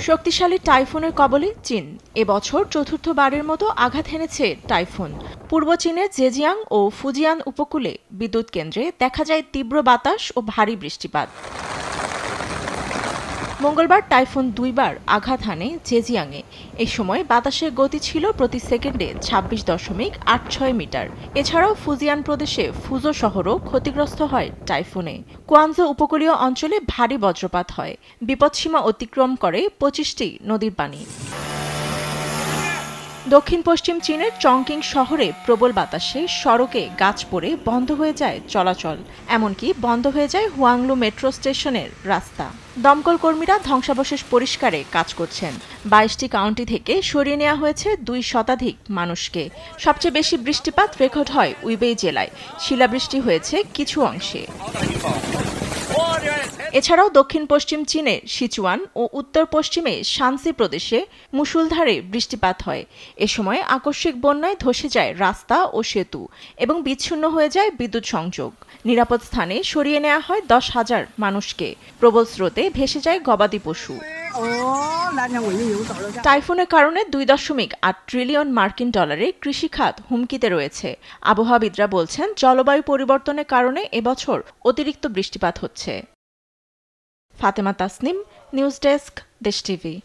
শক্তিশালী টাইফুনের কবলে চীন। এবছর চতুর্থবারের মতো আঘাত হেনেছে টাইফুন। পূর্ব চীনের জেজিয়াং ও ফুজিয়ান উপকূলে বিদ্যুৎ কেন্দ্রে দেখা যায় তীব্র বাতাস ও ভারী বৃষ্টিপাত। মঙ্গলবার টাইফুন দুইবার আঘাত হানে জেজিয়াংয়ে। এই সময় বাতাসের গতি ছিল প্রতি সেকেন্ডে ২৬.৮৬ মিটার। এছাড়াও ফুজিয়ান প্রদেশে ফুজো শহরও ক্ষতিগ্রস্ত হয় টাইফুনে। কুয়ানজো উপকূলীয় অঞ্চলে ভারী বজ্রপাত হয়। বিপদসীমা অতিক্রম করে ২৫টি নদীর পানি। দক্ষিণ পশ্চিম চীনের চংকিং শহরে প্রবল বাতাসে সড়কে গাছ পড়ে বন্ধ হয়ে যায় চলাচল। এমনকি বন্ধ হয়ে যায় হুয়াংলু মেট্রো স্টেশনের রাস্তা। দমকল কর্মীরা ধ্বংসাবশেষ পরিষ্কারে কাজ করছেন। ২২টি কাউন্টি থেকে সরিয়ে নেওয়া হয়েছে ২ শতাধিক মানুষকে। সবচেয়ে বেশি বৃষ্টিপাত রেকর্ড হয় উইবেই জেলায়। শিলাবৃষ্টি হয়েছে কিছু অংশে। এছাড়াও দক্ষিণ পশ্চিম চীনের সিচুয়ান ও উত্তর পশ্চিমে শানসি প্রদেশে মুষলধারে বৃষ্টিপাত হয়। এ সময় আকস্মিক বন্যায় ধসে যায় রাস্তা ও সেতু এবং বিচ্ছিন্ন হয়ে যায় বিদ্যুৎ সংযোগ। নিরাপদ স্থানে সরিয়ে নেওয়া হয় ১০,০০০ মানুষকে। প্রবল স্রোতে ভেসে যায় গবাদি পশু। টাইফুনের কারণে ২.৮ ট্রিলিয়ন মার্কিন ডলারের কৃষিখাত হুমকিতে রয়েছে। আবহাওয়াবিদরা বলছেন, জলবায়ু পরিবর্তনের কারণে এবছর অতিরিক্ত বৃষ্টিপাত হচ্ছে। ফাতেমা তাসনিম, নিউজ ডেস্ক, দেশ টিভি।